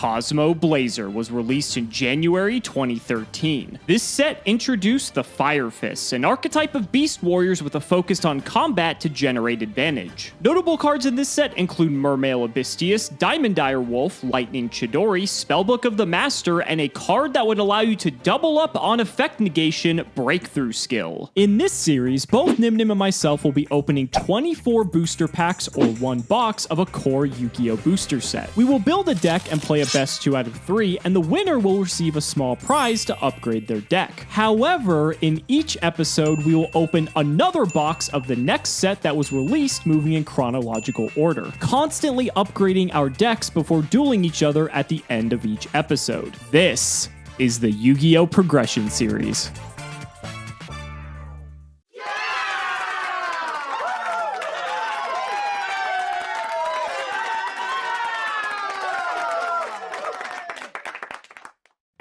Cosmo Blazer was released in January 2013. This set introduced the Fire Fists, an archetype of beast warriors with a focus on combat to generate advantage. Notable cards in this set include Mermail Abystius, Diamond Dire Wolf, Lightning Chidori, Spellbook of the Master, and a card that would allow you to double up on effect negation Breakthrough Skill. In this series, both Nymnum and myself will be opening 24 booster packs or one box of a core Yu-Gi-Oh! Booster set. We will build a deck and play a best 2 out of 3, and the winner will receive a small prize to upgrade their deck. However, in each episode, we will open another box of the next set that was released, moving in chronological order, constantly upgrading our decks before dueling each other at the end of each episode. This is the Yu-Gi-Oh! Progression Series.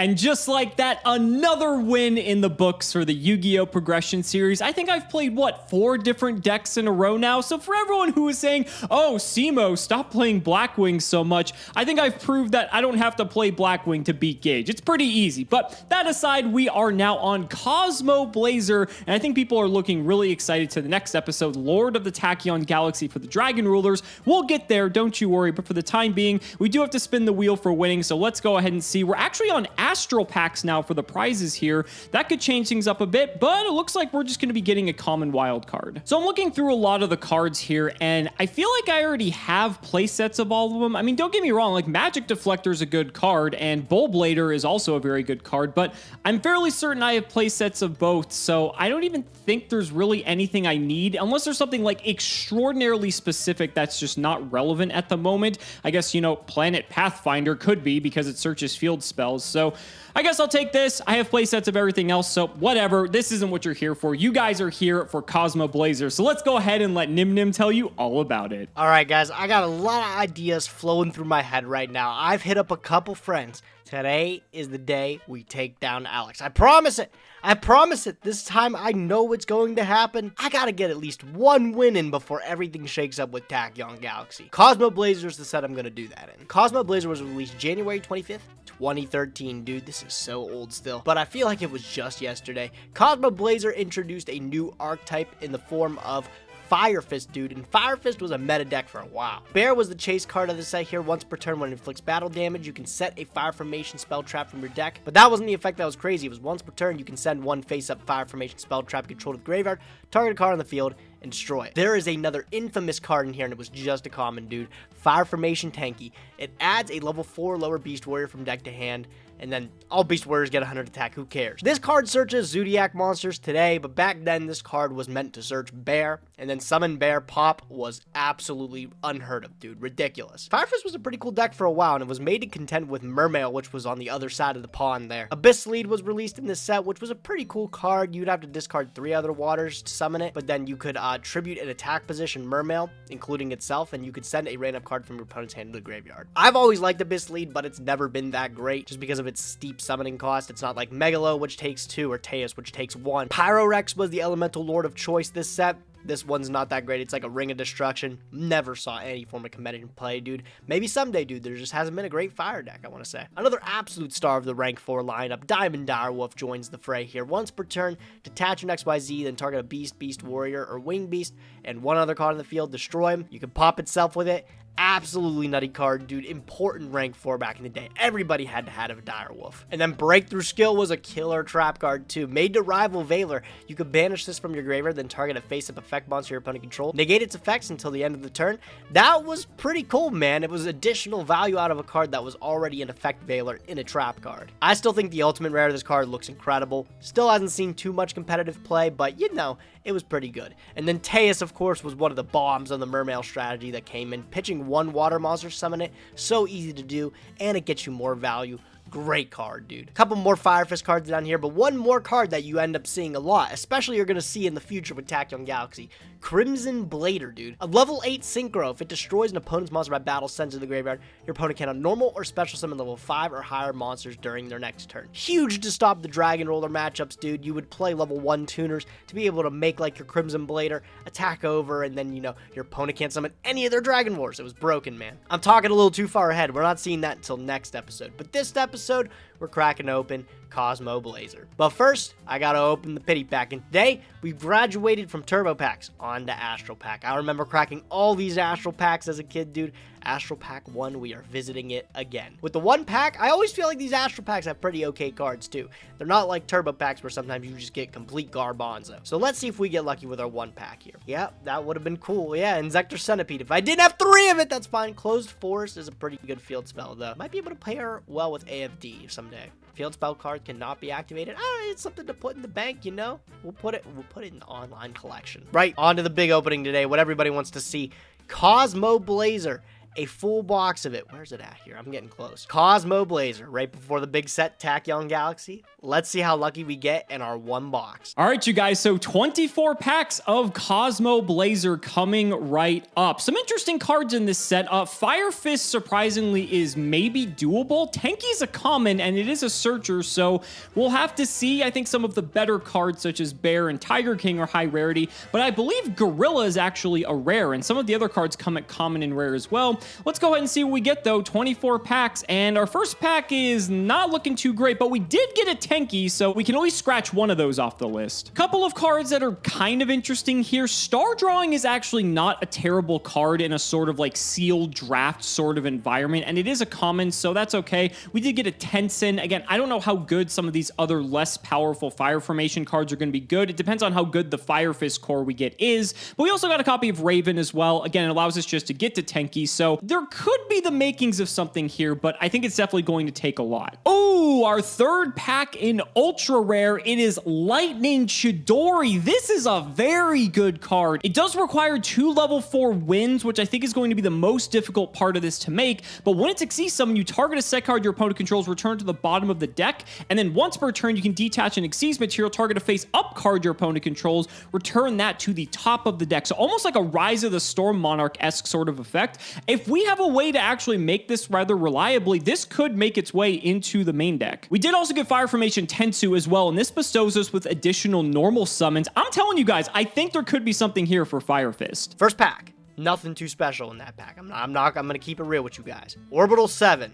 And just like that, another win in the books for the Yu-Gi-Oh! Progression Series. I think I've played, 4 different decks in a row now? So for everyone who is saying, oh, Simmo, stop playing Blackwing so much, I think I've proved that I don't have to play Blackwing to beat Gage. It's pretty easy. But that aside, we are now on Cosmo Blazer, and I think people are looking really excited to the next episode, Lord of the Tachyon Galaxy for the Dragon Rulers. We'll get there, don't you worry. But for the time being, we do have to spin the wheel for winning, so let's go ahead and see. We're actually on Astral packs now for the prizes here. That could change things up a bit, but it looks like we're just going to be getting a common wild card. So I'm looking through a lot of the cards here, and I feel like I already have play sets of all of them. I mean, don't get me wrong, like Magic Deflector is a good card, and Bull Blader is also a very good card, but I'm fairly certain I have play sets of both, so I don't even think there's really anything I need, unless there's something like extraordinarily specific that's just not relevant at the moment. I guess, you know, Planet Pathfinder could be because it searches field spells, so I guess I'll take this. I have playsets of everything else, so whatever. This isn't what you're here for. You guys are here for Cosmo Blazer, so let's go ahead and let Nymnum tell you all about it. All right, guys, I got a lot of ideas flowing through my head right now. I've hit up a couple friends. Today is the day we take down Alex. I promise it. I promise it. This time I know it's going to happen. I gotta get at least one win in before everything shakes up with Tachyon Galaxy. Cosmo Blazer is the set I'm gonna do that in. Cosmo Blazer was released January 25th, 2013. Dude, this is so old still, but I feel like it was just yesterday. Cosmo Blazer introduced a new archetype in the form of Fire Fist, dude, and Fire Fist was a meta deck for a while. Bear was the chase card of the set here. Once per turn, when it inflicts battle damage, you can set a Fire Formation spell trap from your deck, but that wasn't the effect that was crazy. It was once per turn, you can send one face-up Fire Formation spell trap control to the graveyard, target a card on the field, and destroy it. There is another infamous card in here, and it was just a common, dude. Fire Formation Tanky. It adds a level 4 lower Beast Warrior from deck to hand, and then all Beast Warriors get 100 attack, who cares? This card searches Zodiac monsters today, but back then this card was meant to search Bear, and then Summon Bear Pop was absolutely unheard of, dude. Ridiculous. Firefist was a pretty cool deck for a while, and it was made to contend with Mermail, which was on the other side of the pond there. Abyss Lead was released in this set, which was a pretty cool card. You'd have to discard 3 other waters to summon it, but then you could tribute an attack position Mermail, including itself, and you could send a random card from your opponent's hand to the graveyard. I've always liked Abyss Lead, but it's never been that great, just because of its steep summoning cost. It's not like Megalo, which takes 2, or Teus, which takes 1. Pyrorex was the elemental lord of choice this set. This one's not that great. It's like a Ring of Destruction. Never saw any form of competitive play, dude. Maybe someday, dude. There just hasn't been a great fire deck, I want to say. Another absolute star of the rank 4 lineup, Diamond Dire Wolf, joins the fray here. Once per turn, detach an XYZ, then target a Beast, Beast Warrior, or Wing Beast, and one other card on the field, destroy him. You can pop itself with it. Absolutely nutty card, dude. Important rank 4 back in the day. Everybody had to have a Dire Wolf. And then Breakthrough Skill was a killer trap card too. Made to rival Valor. You could banish this from your graveyard, then target a face-up effect monster your opponent control. Negate its effects until the end of the turn. That was pretty cool, man. It was additional value out of a card that was already an effect Valor in a trap card. I still think the ultimate rare of this card looks incredible. Still hasn't seen too much competitive play, but you know, it was pretty good. And then Teus, of course, was one of the bombs on the Mermail strategy that came in. Pitching 1 water monster, summon it, so easy to do, and it gets you more value. Great card, dude. A couple more Fire Fist cards down here, but one more card that you end up seeing a lot, especially you're going to see in the future with Tachyon Galaxy. Crimson Blader, dude. A level 8 Synchro. If it destroys an opponent's monster by battle, sends to the graveyard, your opponent cannot normal or special summon level 5 or higher monsters during their next turn. Huge to stop the Dragon Roller matchups, dude. You would play level 1 tuners to be able to make like your Crimson Blader attack over, and then, you know, your opponent can't summon any of their Dragon Wars. It was broken, man. I'm talking a little too far ahead. We're not seeing that until next episode. But this episode, we're cracking open Cosmo Blazer. But first, I gotta open the pity pack, and today we've graduated from turbo packs onto Astral pack. I remember cracking all these Astral packs as a kid, dude. Astral pack 1, we are visiting it again. With the 1 pack, I always feel like these Astral packs have pretty okay cards too. They're not like turbo packs where sometimes you just get complete garbanzo. So let's see if we get lucky with our 1 pack here. Yeah, that would have been cool. Yeah, Inzektor Centipede. If I didn't have 3 of it, that's fine. Closed Forest is a pretty good field spell though. Might be able to pair well with AFD someday. Field spell card cannot be activated. It's something to put in the bank, you know. We'll put it in the online collection. Right, on to the big opening today. What everybody wants to see. Cosmo Blazer. A full box of it. Where's it at here? I'm getting close. Cosmo Blazer, right before the big set Tachyon Galaxy. Let's see how lucky we get in our 1 box. All right, you guys, so 24 packs of Cosmo Blazer coming right up. Some interesting cards in this set. Fire Fist, surprisingly, is maybe doable. Tenki's a common, and it is a searcher, so we'll have to see. I think some of the better cards, such as Bear and Tiger King, are high rarity, but I believe Gorilla is actually a rare, and some of the other cards come at common and rare as well. Let's go ahead and see what we get, though. 24 packs, and our first pack is not looking too great, but we did get a Tenki, so we can always scratch one of those off the list. Couple of cards that are kind of interesting here. Star Drawing is actually not a terrible card in a sort of like sealed draft sort of environment, and it is a common, so that's okay. We did get a Tensin. Again, I don't know how good some of these other less powerful Fire Formation cards are going to be good. It depends on how good the Fire Fist core we get is, but we also got a copy of Raven as well. Again, it allows us just to get to Tenki, so there could be the makings of something here, but I think it's definitely going to take a lot. Oh, our third pack in ultra rare. It is Lightning Chidori. This is a very good card. It does require 2 level 4 wins, which I think is going to be the most difficult part of this to make, but when it's Xyz summon, you target a set card your opponent controls, return to the bottom of the deck, and then once per turn, you can detach an Xyz material, target a face-up card your opponent controls, return that to the top of the deck. So almost like a Rise of the Storm Monarch-esque sort of effect. If we have a way to actually make this rather reliably, this could make its way into the main deck. We did also get Fire Formation Tensu as well, and this bestows us with additional normal summons. I'm telling you guys, I think there could be something here for Fire Fist. First pack, nothing too special in that pack. I'm gonna keep it real with you guys. Orbital 7.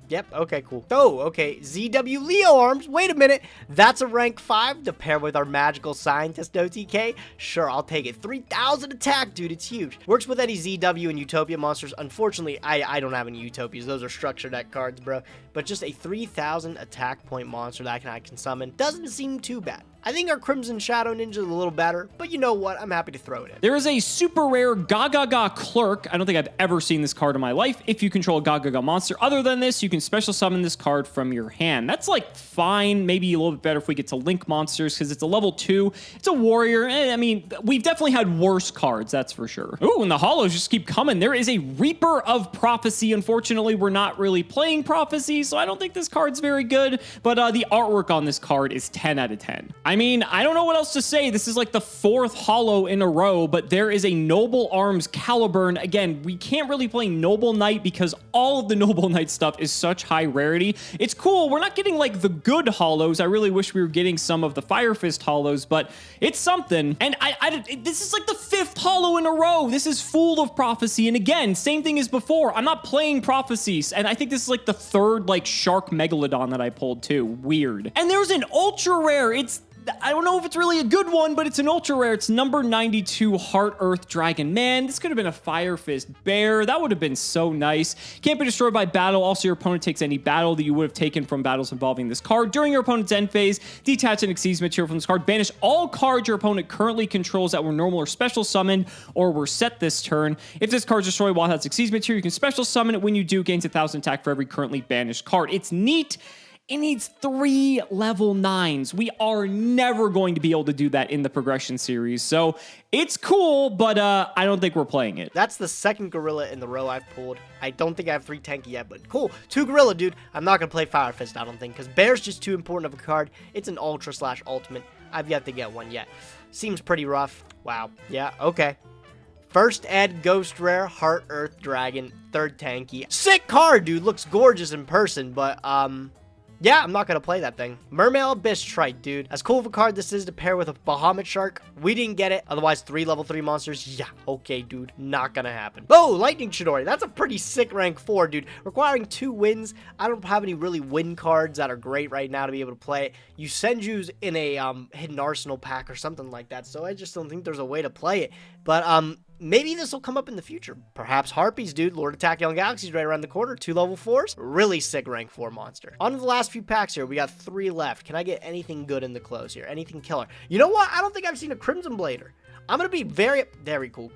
Yep, okay, cool. Oh, okay, ZW Leo Arms. Wait a minute. That's a rank 5 to pair with our Magical Scientist OTK. Sure, I'll take it. 3,000 attack, dude. It's huge. Works with any ZW and Utopia monsters. Unfortunately, I don't have any Utopias. Those are structure deck cards, bro. But just a 3,000 attack point monster that I can summon doesn't seem too bad. I think our Crimson Shadow Ninja is a little better, but you know what? I'm happy to throw it in. There is a super rare Gagaga Clerk. I don't think I've ever seen this card in my life. If you control a Gagaga monster other than this, you can special summon this card from your hand. That's like fine, maybe a little bit better if we get to link monsters, because it's a level 2. It's a warrior. I mean, we've definitely had worse cards, that's for sure. Ooh, and the holos just keep coming. There is a Reaper of Prophecy. Unfortunately, we're not really playing Prophecy, so I don't think this card's very good, but the artwork on this card is 10 out of 10. I mean, I don't know what else to say. This is like the 4th holo in a row, but there is a Noble Arms Caliburn. Again, we can't really play Noble Knight because all of the Noble Knight stuff is such high rarity. It's cool. We're not getting like the good holos. I really wish we were getting some of the Fire Fist holos, but it's something. And this is like the 5th holo in a row. This is full of Prophecy. And again, same thing as before. I'm not playing Prophecies. And I think this is like the 3rd like Shark Megalodon that I pulled too. Weird. And there's an ultra rare. I don't know if it's really a good one, but it's an ultra rare. It's number 92 Heart Earth Dragon. Man, this could have been a Fire Fist Bear. That would have been so nice. Can't be destroyed by battle. Also, your opponent takes any battle that you would have taken from battles involving this card. During your opponent's end phase, detach an Xyz material from this card. Banish all cards your opponent currently controls that were normal or special summoned or were set this turn. If this card is destroyed while it has Xyz material, you can special summon it. When you do, gains 1,000 attack for every currently banished card. It's neat. it needs 3 level 9s. We are never going to be able to do that in the progression series. So it's cool, but I don't think we're playing it. That's the second gorilla in the row I've pulled. I don't think I have 3 tanky yet, but cool. 2 gorilla, dude. I'm not going to play Fire Fist, I don't think, because Bear's just too important of a card. It's an ultra/ultimate. I've yet to get one yet. Seems pretty rough. Wow. Yeah, okay. First Ed, Ghost Rare, Heart Earth Dragon, 3rd tanky. Sick card, dude. Looks gorgeous in person, but, yeah, I'm not going to play that thing. Mermail Abyss Trite, dude. As cool of a card this is to pair with a Bahamut Shark, we didn't get it. Otherwise, 3 level 3 monsters. Yeah, okay, dude. Not going to happen. Oh, Lightning Chidori. That's a pretty sick rank 4, dude. Requiring 2 wins. I don't have any really win cards that are great right now to be able to play it. You Senju's in a Hidden Arsenal pack or something like that, so I just don't think there's a way to play it. But, maybe this will come up in the future. Perhaps Harpies, dude. Lord of Tachyon Galaxy's right around the corner. 2 level 4s. Really sick rank 4 monster. On to the last few packs here. We got 3 left. Can I get anything good in the close here? Anything killer? You know what? I don't think I've seen a Crimson Blader. I'm going to be very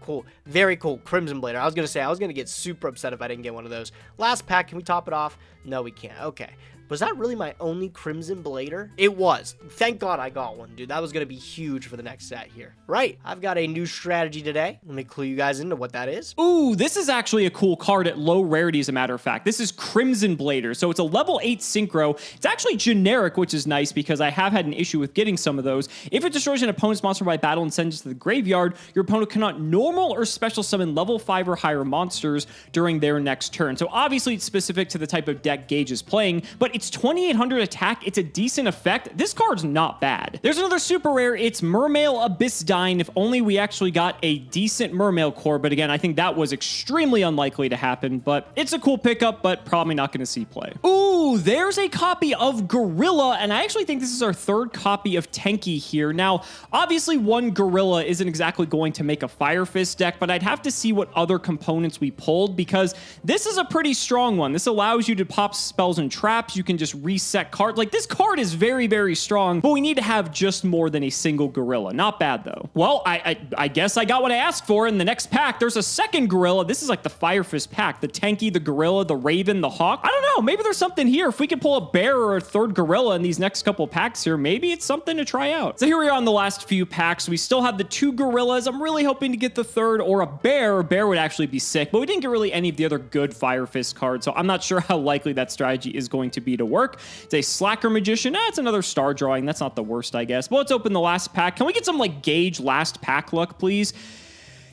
cool. Very cool. Crimson Blader. I was going to get super upset if I didn't get one of those. Last pack. Can we top it off? No, we can't. Okay. Was that really my only Crimson Blader? It was. Thank God I got one, dude. That was going to be huge for the next set here. Right. I've got a new strategy today. Let me clue you guys into what that is. Ooh, this is actually a cool card at low rarity, as a matter of fact. This is Crimson Blader. So it's a level 8 synchro. It's actually generic, which is nice because I have had an issue with getting some of those. If it destroys an opponent's monster by battle and sends it to the graveyard, your opponent cannot normal or special summon level 5 or higher monsters during their next turn. So obviously it's specific to the type of deck Gage is playing, but it's 2800 attack. It's a decent effect. This card's not bad. There's another super rare. It's Mermail Abyssdine. If only we actually got a decent Mermail core, but again, I think that was extremely unlikely to happen, but it's a cool pickup, but probably not going to see play. Ooh, there's a copy of Gorilla, and I actually think this is our 3rd copy of Tenki here. Now, obviously, 1 Gorilla isn't exactly going to make a Fire Fist deck, but I'd have to see what other components we pulled, because this is a pretty strong one. This allows you to pop spells and traps. You can just reset card. Like, this card is very, very strong, but we need to have just more than a single gorilla. Not bad, though. Well, I guess I got what I asked for. In the next pack, there's a 2nd gorilla. This is like the Fire Fist pack. The Tenki, the gorilla, the raven, the hawk. I don't know. Maybe there's something here. If we could pull a bear or a 3rd gorilla in these next couple packs here, maybe it's something to try out. So here we are on the last few packs. We still have the 2 gorillas. I'm really hoping to get the 3rd or a bear. A bear would actually be sick, but we didn't get really any of the other good Fire Fist cards, so I'm not sure how likely that strategy is going to be to work. It's a Slacker Magician. It's another star drawing. That's not the worst, I guess. But let's open the last pack. Can we get some, like, Gage last pack luck, please?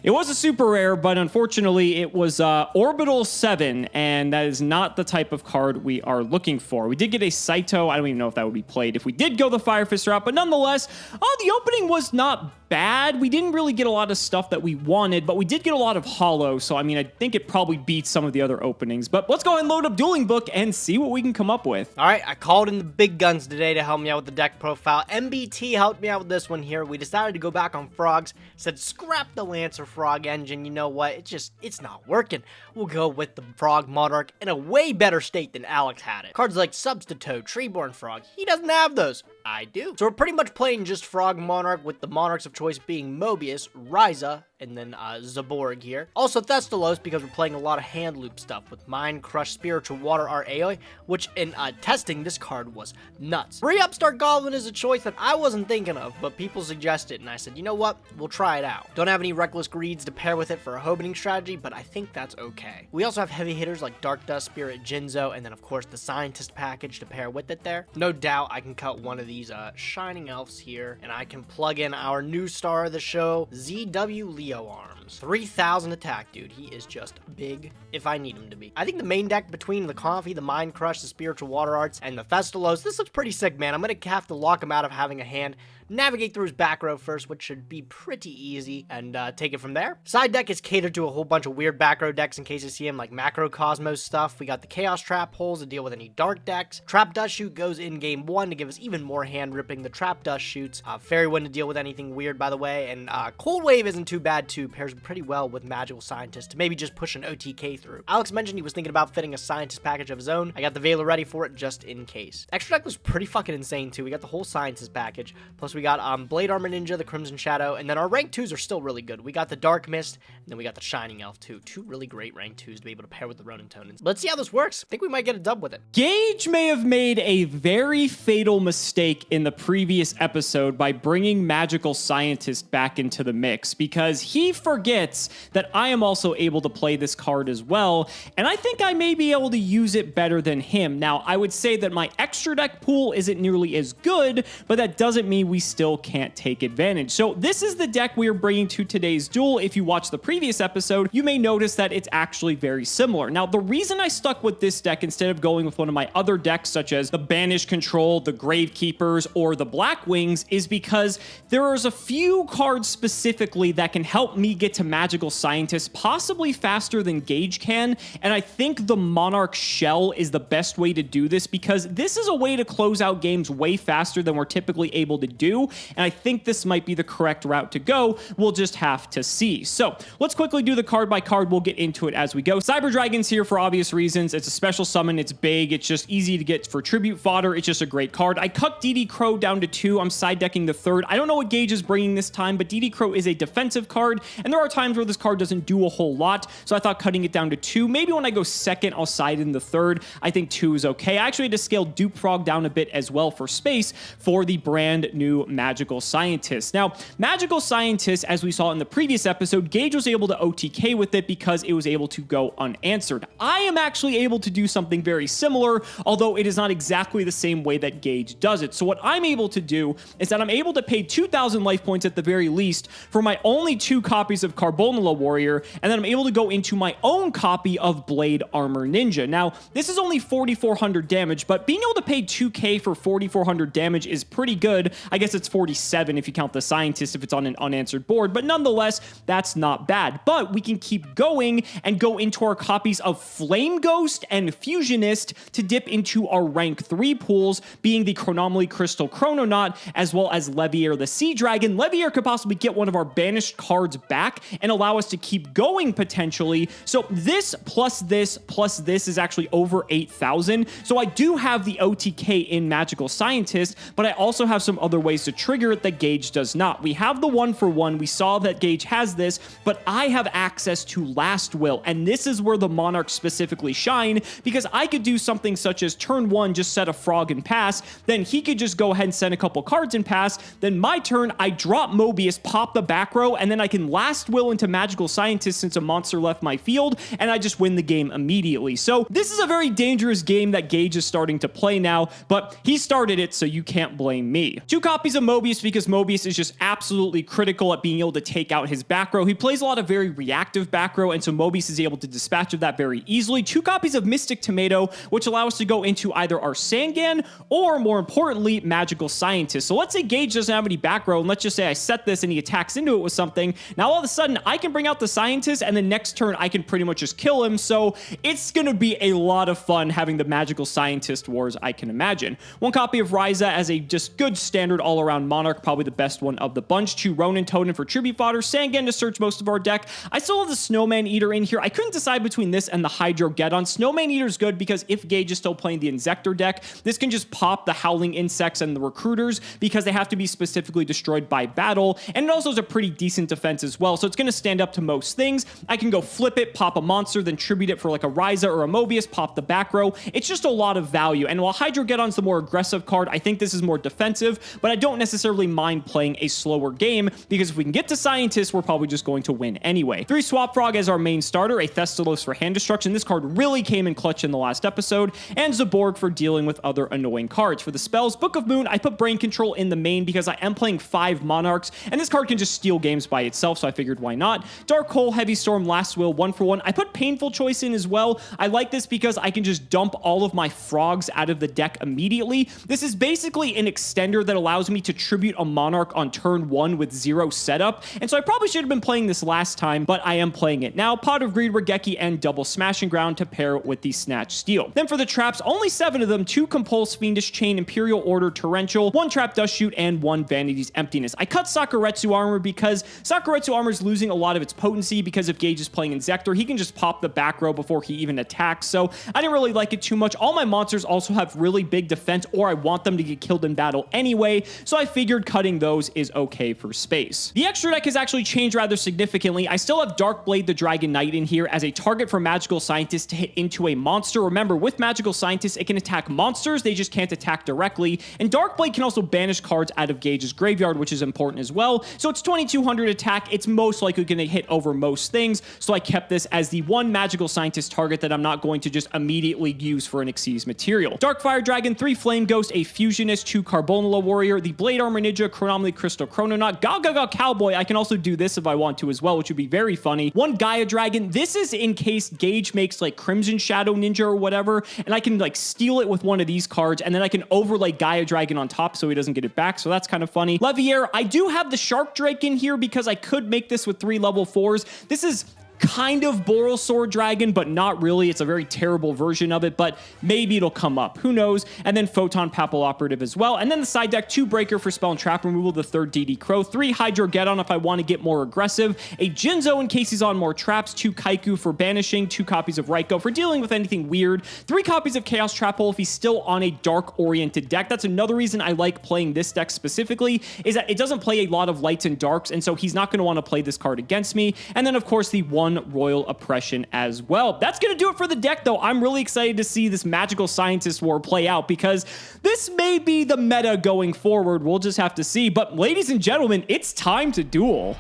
It was a super rare, but unfortunately it was Orbital 7, and that is not the type of card we are looking for. We did get a Saito. I don't even know if that would be played if we did go the Fire Fist route, but nonetheless, the opening was not bad. We didn't really get a lot of stuff that we wanted, but we did get a lot of holo, so I mean, I think it probably beats some of the other openings. But let's go ahead and load up Dueling Book and see what we can come up with. All right, I called in the big guns today to help me out with the deck profile. MBT helped me out with this one here. We decided to go back on Frogs, said scrap the Lancer Frog engine. You know what? It's not working. We'll go with the Frog Monarch in a way better state than Alex had it. Cards like Substitute, Treeborn Frog, he doesn't have those. I do. So we're pretty much playing just Frog Monarch, with the monarchs of choice being Mobius, Ryza, and then Zaborg here. Also Thestalos, because we're playing a lot of hand loop stuff with Mind Crush, Spiritual Water, Art Aoi, which in testing, this card was nuts. Free Upstart Goblin is a choice that I wasn't thinking of, but people suggested, and I said, you know what? We'll try it out. Don't have any Reckless Greeds to pair with it for a opening strategy, but I think that's okay. We also have heavy hitters like Dark Dust, Spirit Jinzo, and then of course the Scientist package to pair with it there. No doubt I can cut one of these Shining Elves here, and I can plug in our new star of the show, ZW Leo Arms. 3,000 attack, dude. He is just big if I need him to be. I think the main deck between the Comfy, the Mind Crush, the Spiritual Water Arts, and the Thestalos, this looks pretty sick, man. I'm gonna have to lock him out of having a hand, navigate through his back row first, which should be pretty easy, and take it from there. Side deck is catered to a whole bunch of weird back row decks in case you see him, like Macro Cosmos stuff. We got the Chaos Trap holes to deal with any dark decks. Trap Dust Shoot goes in game 1 to give us even more more hand ripping the trap dust shoots. Fairy Wind to deal with anything weird, by the way, and Cold Wave isn't too bad too, pairs pretty well with Magical Scientist to maybe just push an OTK through. Alex mentioned he was thinking about fitting a Scientist package of his own. I got the Veiler ready for it just in case. Extra deck was pretty fucking insane too. We got the whole Scientist package, plus we got Blade Armor Ninja, the Crimson Shadow, and then our rank 2s are still really good. We got the Dark Mist, and then we got the Shining Elf too. Two really great rank 2s to be able to pair with the Ronin Tonans. Let's see how this works. I think we might get a dub with it. Gage may have made a very fatal mistake in the previous episode by bringing Magical Scientist back into the mix, because he forgets that I am also able to play this card as well, and I think I may be able to use it better than him. Now, I would say that my extra deck pool isn't nearly as good, but that doesn't mean we still can't take advantage. So this is the deck we are bringing to today's duel. If you watched the previous episode, you may notice that it's actually very similar. Now, the reason I stuck with this deck instead of going with one of my other decks, such as the Banish Control, the Gravekeepers, or the Black Wings, is because there is a few cards specifically that can help me get to Magical Scientist possibly faster than Gage can, and I think the Monarch Shell is the best way to do this, because this is a way to close out games way faster than we're typically able to do, and I think this might be the correct route to go. We'll just have to see. So let's quickly do the card by card. We'll get into it as we go. Cyber Dragon's here for obvious reasons. It's a special summon. It's big. It's just easy to get for tribute fodder. It's just a great card. I cut DD Crow down to 2. I'm side decking the 3rd. I don't know what Gage is bringing this time, but DD Crow is a defensive card, and there are times where this card doesn't do a whole lot, so I thought cutting it down to 2. Maybe when I go 2nd, I'll side in the 3rd. I think 2 is okay. I actually had to scale Dupe Frog down a bit as well for space for the brand new Magical Scientist. Now, Magical Scientist, as we saw in the previous episode, Gage was able to OTK with it because it was able to go unanswered. I am actually able to do something very similar, although it is not exactly the same way that Gage does it. So what I'm able to do is that I'm able to pay 2,000 life points at the very least for my only 2 copies of Carbonala Warrior, and then I'm able to go into my own copy of Blade Armor Ninja. Now, this is only 4,400 damage, but being able to pay 2k for 4,400 damage is pretty good. I guess it's 47 if you count the Scientist if it's on an unanswered board, but nonetheless, that's not bad. But we can keep going and go into our copies of Flame Ghost and Fusionist to dip into our rank 3 pools, being the Chronomaly Crystal Chrononaut, as well as Leviair the Sea Dragon. Leviair could possibly get one of our banished cards back and allow us to keep going potentially. So this plus this plus this is actually over 8,000. So I do have the OTK in Magical Scientist, but I also have some other ways to trigger it that Gage does not. We have the 1-for-1. We saw that Gage has this, but I have access to Last Will, and this is where the Monarchs specifically shine, because I could do something such as turn 1, just set a frog and pass, then he could just go ahead and send a couple cards and pass, then my turn, I drop Mobius, pop the back row, and then I can Last Will into Magical Scientist since a monster left my field, and I just win the game immediately. So this is a very dangerous game that Gage is starting to play now, but he started it, so you can't blame me. 2 copies of Mobius, because Mobius is just absolutely critical at being able to take out his back row. He plays a lot of very reactive back row, and so Mobius is able to dispatch of that very easily. 2 copies of Mystic Tomato, which allow us to go into either our Sangan or, more importantly, Magical Scientist. So let's say Gage doesn't have any back row, and let's just say I set this and he attacks into it with something. Now all of a sudden I can bring out the Scientist, and the next turn I can pretty much just kill him. So it's gonna be a lot of fun having the Magical Scientist wars, I can imagine. 1 copy of Ryza as a just good standard all-around Monarch, probably the best one of the bunch. 2 Ronin Totem for tribute fodder, Sangan to search most of our deck. I still have the Snowman Eater in here. I couldn't decide between this and the Hydrogeddon. Snowman Eater is good because if Gage is still playing the Insector deck, this can just pop the Howling Insects and the Recruiters because they have to be specifically destroyed by battle, and it also is a pretty decent defense as well, so it's going to stand up to most things. I can go flip it, pop a monster, then tribute it for like a Ryza or a Mobius, pop the back row. It's just a lot of value, and while Hydrogeddon's the more aggressive card, I think this is more defensive, but I don't necessarily mind playing a slower game because if we can get to Scientist, we're probably just going to win anyway. 3 Swap Frog as our main starter, a Thestalos for hand destruction. This card really came in clutch in the last episode, and Zaborg for dealing with other annoying cards. For the spells, Book of Moon, I put Brain Control in the main because I am playing 5 Monarchs, and this card can just steal games by itself, so I figured why not. Dark Hole, Heavy Storm, Last Will, 1-for-1. I put Painful Choice in as well. I like this because I can just dump all of my frogs out of the deck immediately. This is basically an extender that allows me to tribute a Monarch on turn 1 with 0 setup, and so I probably should have been playing this last time, but I am playing it now. Pot of Greed, Regeki, and Double Smashing Ground to pair with the Snatch Steel. Then for the traps, only 7 of them, 2 Compulse, Fiendish Chain, Imperial Order Torrential, 1 Trap Dust Shoot, and 1 Vanity's Emptiness. I cut Sakuretsu armor because Sakuretsu armor is losing a lot of its potency because if Gage is playing Inzektor, he can just pop the back row before he even attacks, so I didn't really like it too much. All my monsters also have really big defense, or I want them to get killed in battle anyway, so I figured cutting those is okay for space. The extra deck has actually changed rather significantly. I still have Darkblade the Dragon Knight in here as a target for Magical Scientist to hit into a monster. Remember, with Magical Scientist, it can attack monsters, they just can't attack directly, and Darkblade can also banish cards out of Gage's graveyard, which is important as well. So it's 2200 attack, it's most likely going to hit over most things, so I kept this as the one Magical Scientist target that I'm not going to just immediately use for an Xyz material. Darkfire Dragon, 3 Flame Ghost, a Fusionist, 2 Carbonala Warrior, the Blade Armor Ninja, Chronomaly Crystal Chrononaut, Gaga Cowboy. I can also do this if I want to as well, which would be very funny. 1 Gaia Dragon. This is in case Gage makes like Crimson Shadow Ninja or whatever, and I can like steal it with one of these cards, and then I can overlay Gaia Dragon on top so he doesn't get it back, so that's kind of funny. Leviair, I do have the Shark Drake in here because I could make this with 3 level 4s. This is kind of Boral Sword Dragon, but not really. It's a very terrible version of it, but maybe it'll come up. Who knows? And then Photon Papal Operative as well. And then the side deck, 2 Breaker for spell and trap removal, the 3rd DD Crow, 3 Hydrogeddon if I want to get more aggressive, a Jinzo in case he's on more traps, 2 Kaiku for banishing, 2 copies of Raiko for dealing with anything weird, 3 copies of Chaos Trap Hole if he's still on a dark-oriented deck. That's another reason I like playing this deck specifically, is that it doesn't play a lot of lights and darks, and so he's not going to want to play this card against me. And then, of course, the 1 Royal Oppression as well. That's going to do it for the deck, though. I'm really excited to see this Magical Scientist war play out because this may be the meta going forward. We'll just have to see. But ladies and gentlemen, it's time to duel.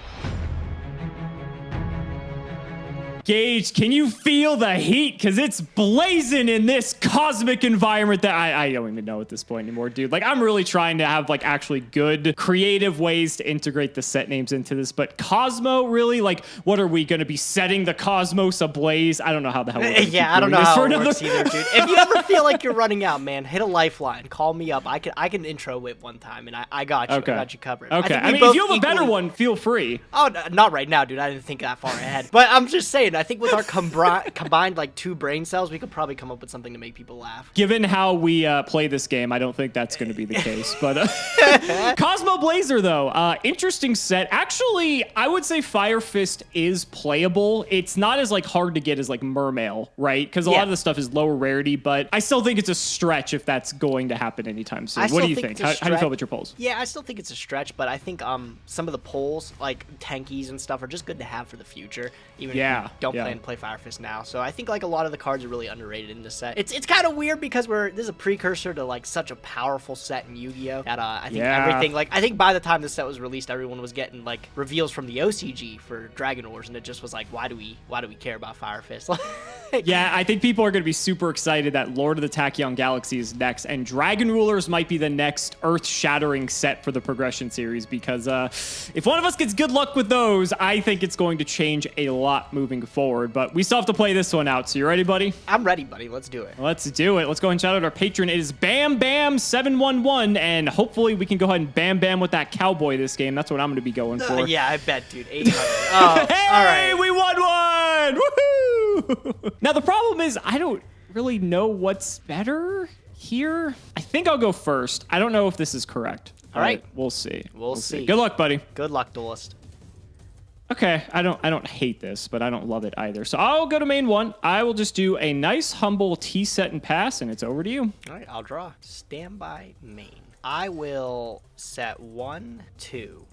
Gage, can you feel the heat? Because it's blazing in this cosmic environment that I don't even know at this point anymore, dude. Like, I'm really trying to have, like, actually good, creative ways to integrate the set names into this. But Cosmo, really? Like, what are we going to be setting the cosmos ablaze? I don't know how the hell we're Yeah, I don't know how it works either, dude. If you ever feel like you're running out, man, hit a lifeline. Call me up. I can intro it one time, and I got you. Okay. I got you covered. Okay. I mean, if you have a better one, feel free. Oh, not right now, dude. I didn't think that far ahead. But I'm just saying, I think with our combined like 2 brain cells, we could probably come up with something to make people laugh. Given how we play this game, I don't think that's going to be the case. But Cosmo Blazer, though, interesting set. Actually, I would say Fire Fist is playable. It's not as like hard to get as like Mermail, right? Because a lot of the stuff is lower rarity, but I still think it's a stretch if that's going to happen anytime soon. What do you think? How do you feel about your polls? Yeah, I still think it's a stretch, but I think some of the polls, like tankies and stuff, are just good to have for the future, even if you don't plan to play Fire Fist now. So I think like a lot of the cards are really underrated in this set. It's kind of weird because this is a precursor to like such a powerful set in Yu-Gi-Oh! That I think everything, like, I think by the time this set was released, everyone was getting like reveals from the OCG for Dragon Wars, and it just was like, why do we care about Fire Fist? Yeah, I think people are going to be super excited that Lord of the Tachyon Galaxy is next, and Dragon Rulers might be the next earth-shattering set for the Progression series, because if one of us gets good luck with those, I think it's going to change a lot moving forward. But we still have to play this one out. So you ready, buddy? I'm ready, buddy. Let's do it. Let's do it. Let's go ahead and shout out our patron. It is Bam Bam 711, and hopefully we can go ahead and bam bam with that cowboy this game. That's what I'm going to be going for. Yeah, I bet, dude. 800. Oh, hey, all right. We won one! Woohoo! Now the problem is I don't really know what's better here. I think I'll go first. I don't know if this is correct. All right. We'll see. We'll see. Good luck, buddy. Good luck, duelist. Okay, I don't hate this, but I don't love it either. So I'll go to main 1. I will just do a nice, humble T set and pass, and it's over to you. All right, I'll draw. Standby main. I will set 1, 2.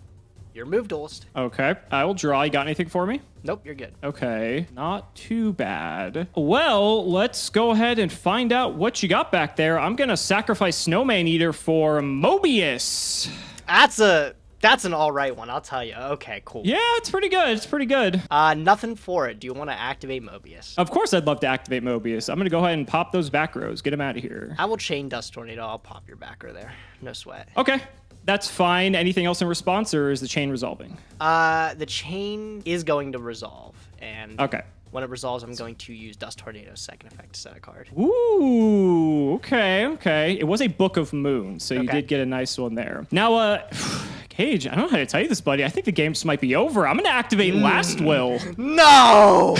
Your move, duelist. Okay, I will draw. You got anything for me? Nope, you're good. Okay, not too bad. Well, let's go ahead and find out what you got back there. I'm going to sacrifice Snowman Eater for Mobius. That's an all right one, I'll tell you. Okay, cool. Yeah, it's pretty good. It's pretty good. Nothing for it. Do you want to activate Mobius? Of course I'd love to activate Mobius. I'm going to go ahead and pop those back rows. Get him out of here. I will chain Dust Tornado. I'll pop your back row there. No sweat. Okay. That's fine. Anything else in response, or is the chain resolving? The chain is going to resolve, and okay. When it resolves, I'm going to use Dust Tornado's second effect to set a card. Ooh, okay. It was a Book of Moon, so you did get a nice one there. Now, Cage, I don't know how to tell you this, buddy. I think the game just might be over. I'm going to activate Last Will. No!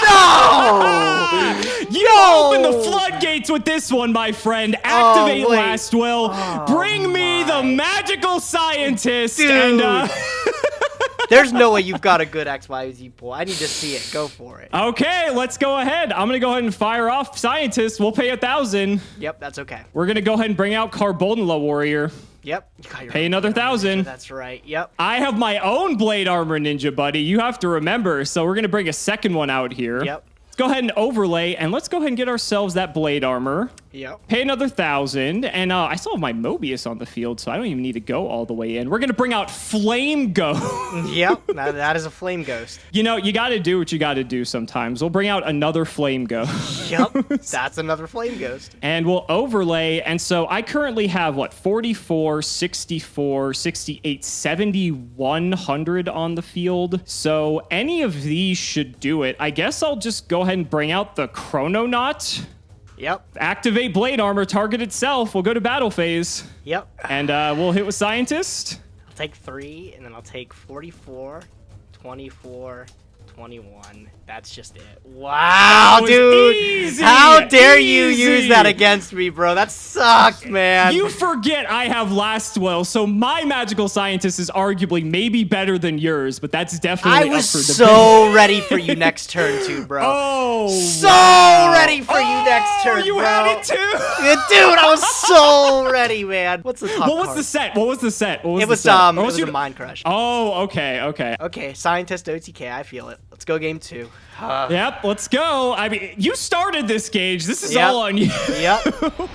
No! You opened the floodgates chance with this one, my friend. Activate wait. Last Will. Bring me the magical scientist. Dude. And, There's no way you've got a good XYZ pool. I need to see it. Go for it. okay, let's go ahead. I'm gonna go ahead and fire off scientist. We'll pay 1,000. Yep, that's okay. We're gonna go ahead and bring out Carbonla Warrior. Yep. You got your Pay another 1,000. That's right. Yep. I have my own blade armor ninja, buddy. You have to remember. So we're gonna bring a second one out here. Yep. Let's go ahead and overlay, and let's go ahead and get ourselves that blade armor. Yep. Pay another 1,000, and I still have my Mobius on the field, so I don't even need to go all the way in. We're gonna bring out Flame Ghost. Yep. That is a flame ghost. You know, you gotta do what you gotta do sometimes. We'll bring out another Flame Ghost. Yep. That's another flame ghost. And we'll overlay, and so I currently have, what, 44, 64, 68, 7,100 on the field. So any of these should do it. I guess I'll just go ahead and bring out the Chrononaut. Yep. Activate blade armor, target itself. We'll go to battle phase. Yep. And we'll hit with scientist. I'll take 3, and then I'll take 44, 24, 21. That's just it. Wow, That was dude. easy, How dare you easy. use that against me, bro? That sucked, man. You forget I have Last Will, so my magical scientist is arguably maybe better than yours, but that's definitely I was up for debate. so ready for you next turn, too, bro. Oh, So wow. ready for you next turn, You bro. had it too. Yeah, dude, I was so ready, man. What's the top What was card? the set? What was the set? What was It the was set? it Or was you- a Mind Crush. Oh, okay, okay. Okay, Scientist OTK, I feel it. Let's go game 2. Yep, let's go. I mean, you started this Gage. This is Yep. all on you. Yep.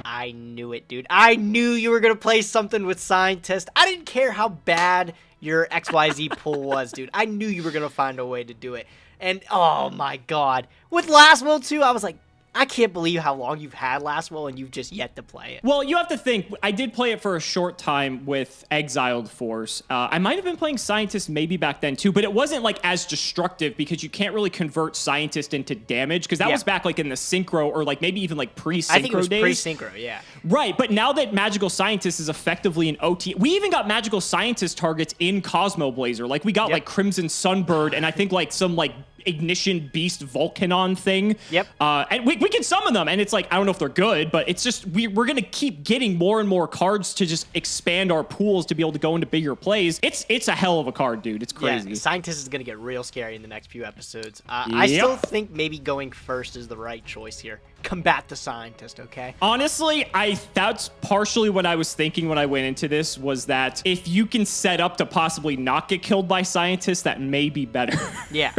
I knew it, dude. I knew you were gonna play something with Scientist. I didn't care how bad your XYZ pool was, dude. I knew you were gonna find a way to do it. And oh my god. With Last Will too, I was like, I can't believe how long you've had Last Will and you've just yet to play it. Well, you have to think, I did play it for a short time with Exiled Force. I might have been playing Scientist maybe back then too, but it wasn't like as destructive because you can't really convert Scientist into damage because that Yeah. was back like in the Synchro or like maybe even like pre-Synchro I think it was days. pre-synchro, yeah. Right, but now that Magical Scientist is effectively an OT, we even got Magical Scientist targets in Cosmo Blazer. Like we got Yep. like Crimson Sunbird and I think like some like Ignition Beast Volcanon thing. Yep. And we can summon them, and it's like, I don't know if they're good, but it's just, we're going to keep getting more and more cards to just expand our pools to be able to go into bigger plays. It's a hell of a card, dude. It's crazy. Yeah, Scientist is going to get real scary in the next few episodes. I still think maybe going first is the right choice here. Combat the Scientist, okay? Honestly, that's partially what I was thinking when I went into this, was that if you can set up to possibly not get killed by Scientists, that may be better. Yeah.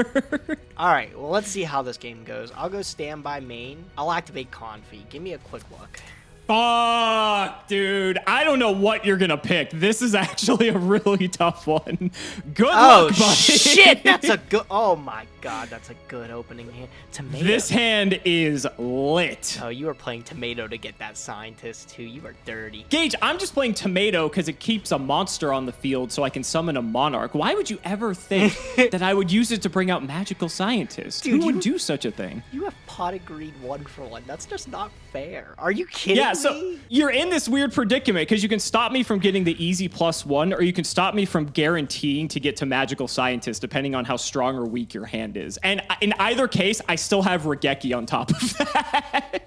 All right, well, let's see how this game goes. I'll go standby main. I'll activate Confi. Give me a quick look. Fuck, dude. I don't know what you're going to pick. This is actually a really tough one. Good luck, buddy. Shit! That's a good... Oh, my God. That's a good opening hand. Tomato. This hand is lit. Oh, you are playing Tomato to get that Scientist, too. You are dirty. Gage, I'm just playing Tomato because it keeps a monster on the field so I can summon a Monarch. Why would you ever think that I would use it to bring out Magical Scientist? Dude, Who would do such a thing? You have potted greed 1-for-1. That's just not fair. Are you kidding Yeah, me? so you're in this weird predicament because you can stop me from getting the easy +1, or you can stop me from guaranteeing to get to Magical Scientist, depending on how strong or weak your hand is. And in either case, I still have Regeki on top of that.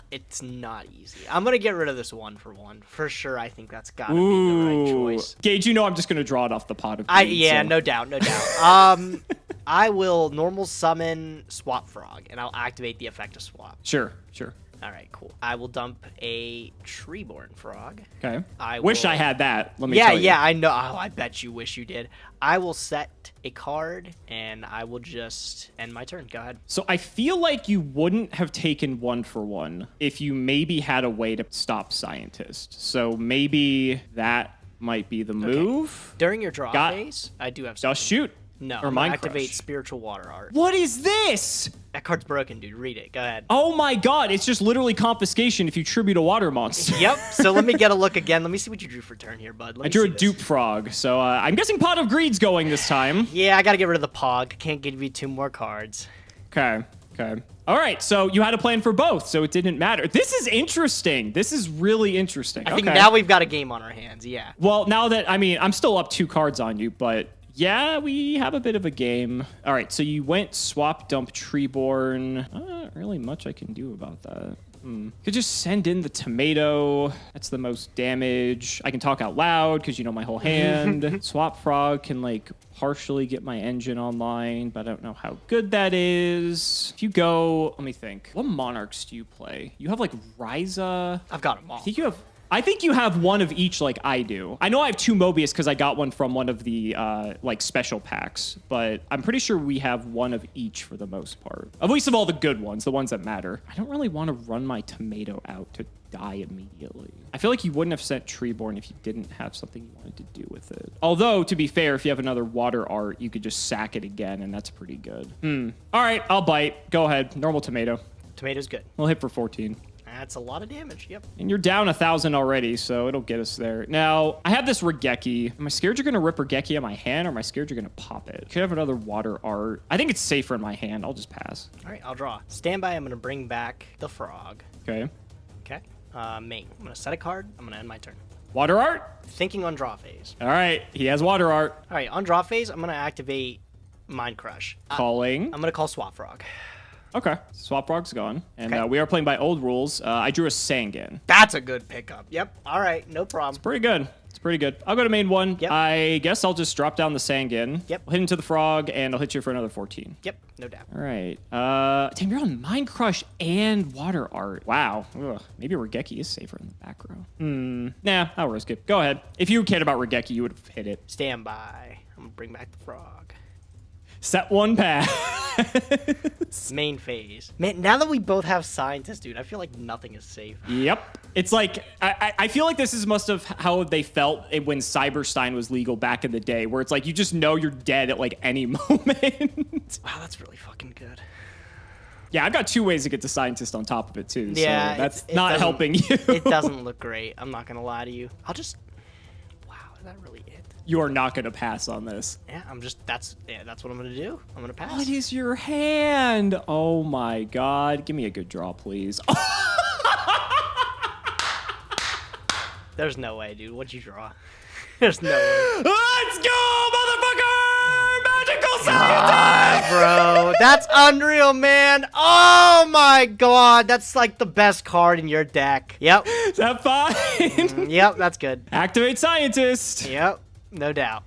It's not easy. I'm going to get rid of this 1-for-1. For sure, I think that's got to be the right choice. Gage, you know I'm just going to draw it off the pot of greed, Yeah, so- no doubt, no doubt. I will normal summon Swap Frog, and I'll activate the effect of Swap. Sure, sure. All right, cool. I will dump a Treeborn Frog. Okay. I Wish will- I had that. Let me tell you. Yeah, I know. Oh, I bet you wish you did. I will set a card, and I will just end my turn. Go ahead. So I feel like you wouldn't have taken 1-for-1 if you maybe had a way to stop Scientist. So maybe that might be the move. During your draw Got- phase, I do have Just shoot. No, Or I'm gonna Mind activate Crush. Spiritual Water Art. What is this? That card's broken, dude. Read it. Go ahead. Oh my god, it's just literally confiscation if you tribute a water monster. Yep. So let me get a look again. Let me see what you drew for turn here, bud. Let I me drew see a this. dupe frog, so I'm guessing Pot of Greed's going this time. Yeah, I gotta get rid of the Pog. Can't give you 2 more cards. Okay, okay. All right, so you had a plan for both, so it didn't matter. This is interesting. This is really interesting. I think Okay. now we've got a game on our hands. Yeah. Well, now that, I mean, I'm still up 2 cards on you, but Yeah, we have a bit of a game. All right, so you went swap dump Treeborn. Not really much I can do about that. Could just send in the tomato. That's the most damage. I can talk out loud because you know my whole hand. Swap Frog can like partially get my engine online, but I don't know how good that is. If you go, let me think. What monarchs do you play? You have like Ryza. I've got them all. I think you have one of each like I do. I know I have 2 Mobius because I got one from one of the like special packs, but I'm pretty sure we have one of each for the most part. At least of all the good ones, the ones that matter. I don't really want to run my tomato out to die immediately. I feel like you wouldn't have sent Treeborn if you didn't have something you wanted to do with it. Although, to be fair, if you have another water art, you could just sack it again, and that's pretty good. All right, I'll bite. Go ahead. Normal tomato. Tomato's good. We'll hit for 14. That's a lot of damage. Yep. And you're down 1,000 already, so it'll get us there. Now, I have this Regeki. Am I scared you're going to rip Regeki in my hand, or am I scared you're going to pop it? Could have another water art. I think it's safer in my hand. I'll just pass. All right, I'll draw. Stand by. I'm going to bring back the frog. Okay. Okay. Main. I'm going to set a card. I'm going to end my turn. Water art? Thinking on draw phase. All right. He has water art. All right, on draw phase, I'm going to activate Mind Crush. Calling. I'm going to call Swap Frog. Okay. Swap Frog's gone. And Okay. we are playing by old rules. I drew a Sangan. That's a good pickup. Yep. All right, no problem. Pretty good. It's pretty good. I'll go to main 1. Yep. I guess I'll just drop down the Sangan. Yep. I'll hit into the frog, and I'll hit you for another 14. Yep, no doubt. All right. Damn, you're on Mind Crush and Water Art. Wow. Ugh. Maybe Regeki is safer in the back row. Nah, I'll risk it. Go ahead. If you cared about Regeki, you would have hit it. Stand by. I'm going to bring back the frog. Set 1 pass. Main phase. Man, now that we both have scientists, dude, I feel like nothing is safe. Yep. It's like, I feel like this is must have how they felt when Cyberstein was legal back in the day, where it's like you just know you're dead at like any moment. Wow, that's really fucking good. Yeah, I've got 2 ways to get to scientist on top of it too. Yeah, so that's it not doesn't- helping you. It doesn't look great. I'm not going to lie to you. I'll just... Wow, is that really it? You are not going to pass on this. Yeah, that's what I'm going to do. I'm going to pass. What is your hand? Oh my God. Give me a good draw, please. There's no way, dude. What'd you draw? There's no way. Let's go, motherfucker! Magical scientist! Bro, that's unreal, man. Oh my God. That's like the best card in your deck. Yep. Is that fine? Yep, that's good. Activate scientist. Yep, no doubt.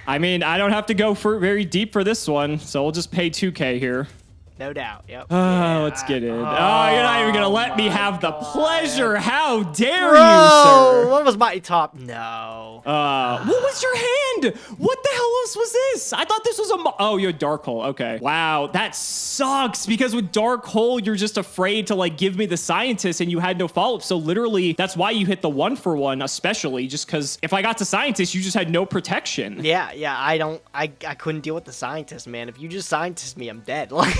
I mean, I don't have to go for very deep for this one, so we'll just pay 2K here. No doubt. Yep. Oh, let's get in. Oh, you're not even gonna let me have the pleasure. How dare Bro, you, sir? what was my top? No. What was your hand? What the hell else was this? I thought this was a... Oh, you had Dark Hole. Okay. Wow, that sucks because with Dark Hole, you're just afraid to like give me the scientist and you had no follow-up. So literally, that's why you hit the 1-for-1, especially just because if I got to scientist, you just had no protection. Yeah, I couldn't deal with the scientist, man. If you just scientist me, I'm dead. Like,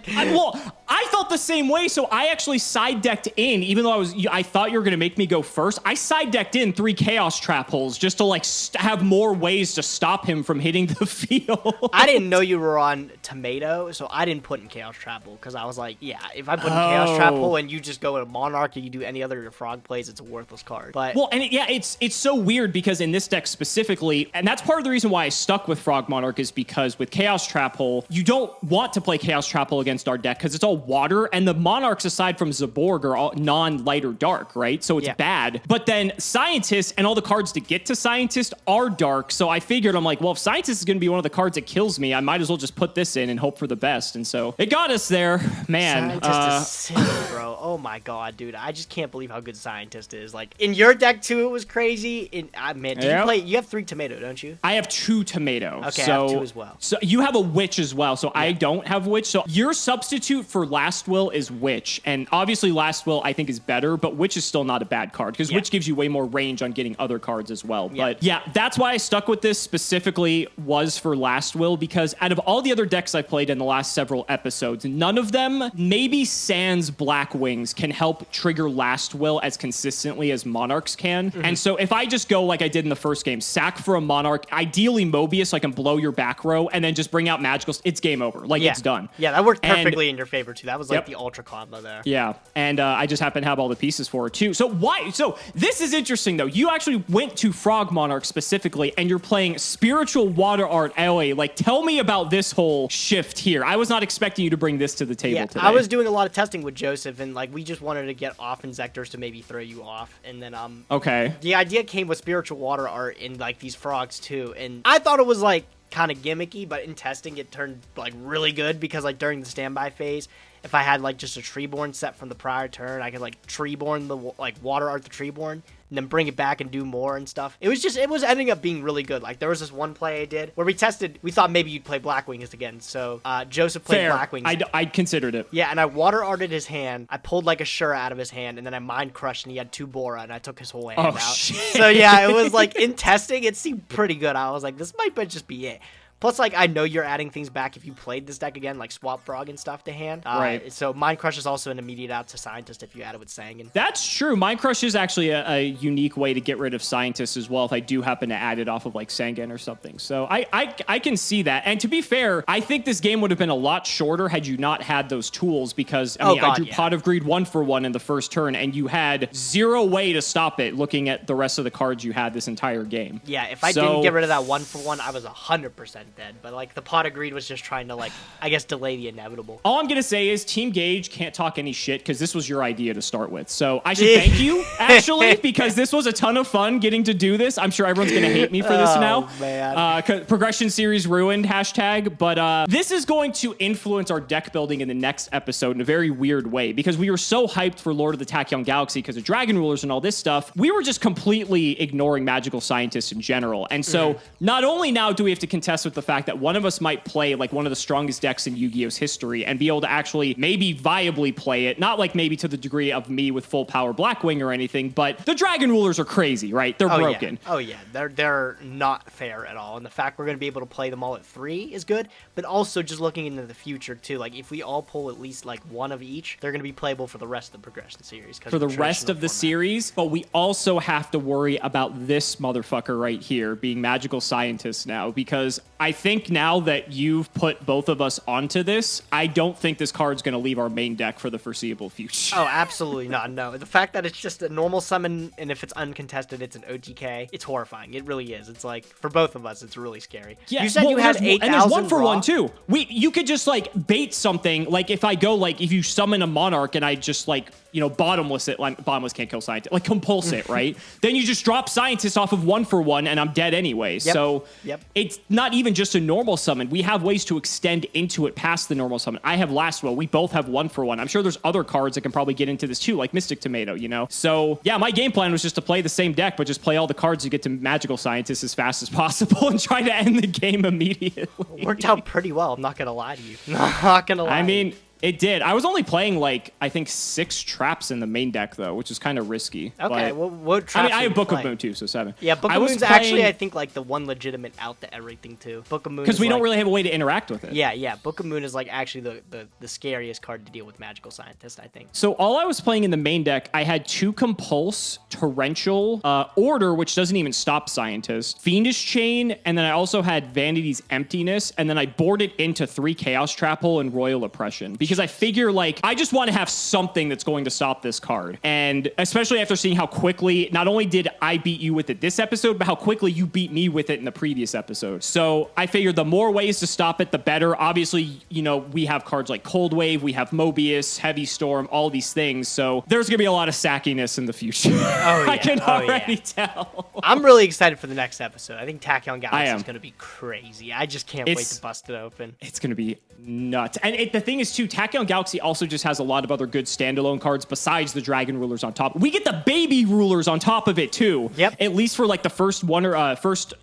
I felt the same way, so I actually side decked in, even though I thought you were gonna make me go first. I side decked in 3 chaos trap holes just to like have more ways to stop him from hitting the field. I didn't know you were on tomato, so I didn't put in chaos trap hole because I was like, yeah, if I put in chaos trap hole and you just go to monarch and you do any other of your frog plays, it's a worthless card. But well, and it's so weird because in this deck specifically, and that's part of the reason why I stuck with frog monarch is because with chaos trap hole, you don't want to play chaos trap hole against our deck because it's all water, and the monarchs aside from Zaborg are all non-light or dark, right? So it's bad. But then scientist and all the cards to get to scientist are dark, so I figured, I'm like, well, if scientist is going to be one of the cards that kills me, I might as well just put this in and hope for the best. And so it got us there, man. Scientist is sick, bro. Oh my God, dude. I just can't believe how good scientist is. Like in your deck too, it was crazy. Man, did you play? You have 3 tomato, don't you? I have 2 tomato. Okay, so, I have 2 as well. So you have a witch as well. So I don't have witch. So your substitute for Last Will is Witch, and obviously Last Will I think is better, but Witch is still not a bad card because Witch gives you way more range on getting other cards as well. But yeah, that's why I stuck with this specifically was for Last Will, because out of all the other decks I've played in the last several episodes, none of them, maybe Sans Black Wings, can help trigger Last Will as consistently as Monarchs can. And so if I just go like I did in the first game, sack for a Monarch, ideally Mobius, so I can blow your back row, and then just bring out Magicals, it's game over. Like it's done. Yeah, that worked perfectly in your favor too. That was like like the ultra combo there. Yeah, and I just happen to have all the pieces for it too. So why? So this is interesting though. You actually went to Frog Monarch specifically, and you're playing Spiritual Water Art LA. Like, tell me about this whole shift here. I was not expecting you to bring this to the table today. I was doing a lot of testing with Joseph, and like we just wanted to get off Inzectors to maybe throw you off, and then okay. The idea came with Spiritual Water Art in like these frogs too, and I thought it was like kind of gimmicky, but in testing it turned like really good because like during the standby phase, if I had like just a Treeborn set from the prior turn, I could like Treeborn the like water art the Treeborn and then bring it back and do more and stuff. It was ending up being really good. Like there was this one play I did where we thought maybe you'd play Blackwings again. So Joseph played Fair. Blackwings. I considered it. Yeah, and I water arted his hand. I pulled like a Shura out of his hand, and then I mind crushed, and he had 2 Bora, and I took his whole hand out. Shit. So yeah, it was like in testing, it seemed pretty good. I was like, this might just be it. Plus, like, I know you're adding things back if you played this deck again, like Swap Frog and stuff to hand. Right. So Mind Crush is also an immediate out to Scientist if you add it with Sangan. That's true. Mind Crush is actually a unique way to get rid of Scientists as well if I do happen to add it off of, like, Sangan or something. So I can see that. And to be fair, I think this game would have been a lot shorter had you not had those tools because, I drew Pot of Greed 1-for-1 in the first turn, and you had 0 way to stop it looking at the rest of the cards you had this entire game. Yeah, if I didn't get rid of that 1-for-1, I was 100% dead. But like the Pot of Greed was just trying to like, I guess, delay the inevitable. All I'm going to say is Team Gage can't talk any shit because this was your idea to start with. So I should thank you, actually, because this was a ton of fun getting to do this. I'm sure everyone's going to hate me for this now. Man. Progression series ruined, hashtag. But this is going to influence our deck building in the next episode in a very weird way because we were so hyped for Lord of the Tachyon Galaxy because of Dragon Rulers and all this stuff. We were just completely ignoring Magical Scientists in general. And so not only now do we have to contest with the fact that one of us might play like one of the strongest decks in Yu-Gi-Oh's history and be able to actually maybe viably play it, not like maybe to the degree of me with full power Blackwing or anything, but the Dragon Rulers are crazy, right? They're broken. Yeah. Oh yeah, they're not fair at all. And the fact we're going to be able to play them all at 3 is good, but also just looking into the future too. Like if we all pull at least like one of each, they're going to be playable for the rest of the progression series. For the rest of the series, but we also have to worry about this motherfucker right here being Magical Scientists now because I think now that you've put both of us onto this, I don't think this card's going to leave our main deck for the foreseeable future. Oh, absolutely not. No. The fact that it's just a normal summon, and if it's uncontested, it's an OTK, it's horrifying. It really is. It's like, for both of us, it's really scary. Yeah, you said you had 8,000 and there's 1-for-1 raw. too. You could just like bait something. Like if I go like, if you summon a Monarch and I just like, bottomless it, like bottomless can't kill Scientist, like compulse it, right? Then you just drop Scientist off of 1-for-1 and I'm dead anyway. Yep. So Yep. It's not even just a normal summon. We have ways to extend into it past the normal summon. I have Last Will. We both have 1-for-1. I'm sure there's other cards that can probably get into this too, like Mystic Tomato, So yeah, my game plan was just to play the same deck, but just play all the cards to get to Magical Scientists as fast as possible and try to end the game immediately. Worked out pretty well. I'm not going to lie to you. Not going to lie. I mean, it did. I was only playing like I think 6 traps in the main deck though, which is kind of risky. Okay, well, what traps? I have Book of Moon too, so 7. Yeah, Book of Moon's actually I think like the one legitimate out to everything too. Book of Moon because we don't really have a way to interact with it. Yeah. Book of Moon is like actually the scariest card to deal with Magical Scientist, I think. So all I was playing in the main deck, I had 2 Compulse, Torrential, Order, which doesn't even stop Scientist, Fiendish Chain, and then I also had Vanity's Emptiness, and then I boarded into 3 Chaos Trap Hole and Royal Oppression because I figure like I just want to have something that's going to stop this card. And especially after seeing how quickly, not only did I beat you with it this episode, but how quickly you beat me with it in the previous episode. So I figured the more ways to stop it, the better. Obviously, we have cards like Cold Wave, we have Mobius, Heavy Storm, all these things. So there's going to be a lot of sackiness in the future. Oh, yeah. I can already tell. I'm really excited for the next episode. I think Tachyon Galaxy is going to be crazy. I just can't wait to bust it open. It's going to be nuts. And the thing is, too, Tachyon Galaxy also just has a lot of other good standalone cards besides the Dragon Rulers on top. We get the Baby Rulers on top of it, too. Yep. At least for like the first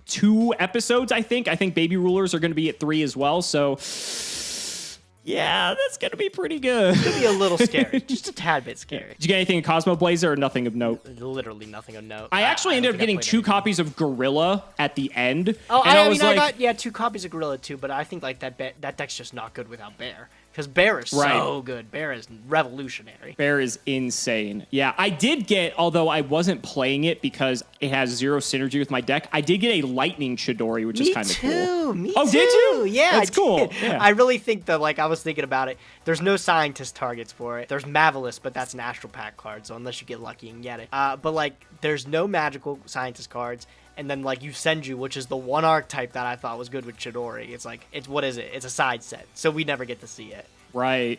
2 episodes, I think. I think Baby Rulers are going to be at 3 as well. So yeah, that's going to be pretty good. It's going to be a little scary. Just a tad bit scary. Did you get anything in Cosmo Blazer or nothing of note? Literally nothing of note. I actually ended up getting 2 copies of Gorilla at the end. Oh, and I got 2 copies of Gorilla too, but I think like that deck's just not good without Bear. Because Bear is Right. so good. Bear is revolutionary. Bear is insane. Yeah, I did get, although I wasn't playing it because it has zero synergy with my deck, I did get a Lightning Chidori, which is kind of cool. Me Oh, too. did you? Yeah, That's cool. did. Yeah. I really think that, like, I was thinking about it. There's no scientist targets for it. There's Mavelus, but that's an Astral Pack card, so unless you get lucky and get it. But, like, there's no magical scientist cards. And then, like, Yusenju, which is the one archetype that I thought was good with Chidori. It's like, what is it? It's a side set, so we never get to see it. Right.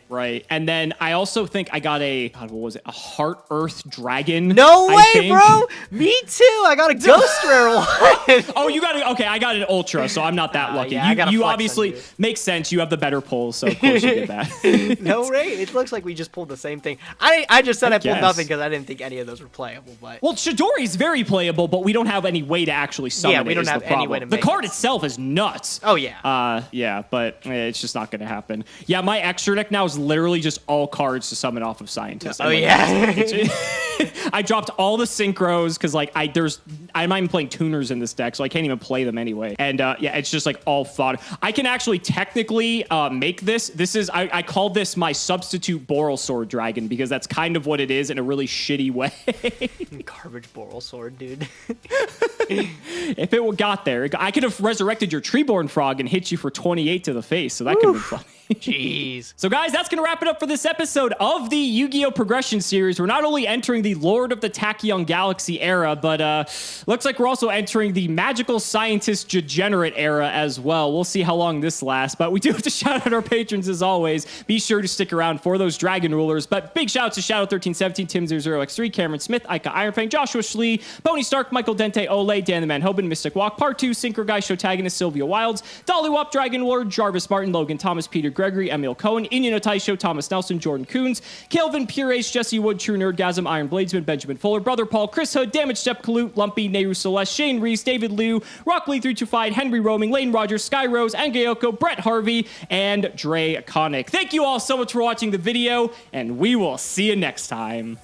And then I also think I got what was it? A Heart Earth Dragon. No I way, think. bro! Me too! I got a Ghost Rare one! Oh, you got it. Okay, I got an Ultra, so I'm not that lucky. yeah, I gotta you flex on obviously you. makes sense. You have the better pull, so of course you get that. No, Ray, it looks like we just pulled the same thing. I just said I pulled guess. nothing because I didn't think any of those were playable, but... Well, Chidori is very playable, but we don't have any way to actually summon Yeah, we it, don't is have the any problem. way to The make card it. itself is nuts. Oh, yeah. Yeah, but it's just not going to happen. Yeah, my extra deck now is literally just all cards to summon off of Scientist. Oh, And, like, yeah. I dropped all the synchros because like I'm not even playing tuners in this deck, so I can't even play them anyway. And yeah, it's just like all thought. I can actually technically make this. This is I call this my substitute Boral Sword Dragon because that's kind of what it is in a really shitty way. Garbage Boral Sword, dude. If it got there, I could have resurrected your Treeborn Frog and hit you for 28 to the face, so that could have been fun. Jeez. So guys, that's going to wrap it up for this episode of the Yu-Gi-Oh! Progression Series. We're not only entering the Lord of the Tachyon Galaxy era, but looks like we're also entering the Magical Scientist Degenerate era as well. We'll see how long this lasts, but we do have to shout out our patrons as always. Be sure to stick around for those Dragon Rulers, but big shout out to Shadow1317, Tim00x3, Cameron Smith, Ika Ironfang, Joshua Schlee, Pony Stark, Michael Dente, Ole, Dan the Man Hoban, Mystic Walk, Part 2, Synchro Guy, Shotagonist, Sylvia Wilds, Dolly Wop, Dragon Lord, Jarvis Martin, Logan Thomas, Peter Gregory, Emil Cohen, Inyo Taisho, Thomas Nelson, Jordan Coons, Kelvin Pureace, Jesse Wood, True Nerdgasm, Iron Bladesman, Benjamin Fuller, Brother Paul, Chris Hood, Damage Step Kalut, Lumpy, Nehru Celeste, Shane Reese, David Liu, Rock Lee 325, Henry Roaming, Lane Rogers, Sky Rose, Angayoko, Brett Harvey, and Dre Conic. Thank you all so much for watching the video, and we will see you next time.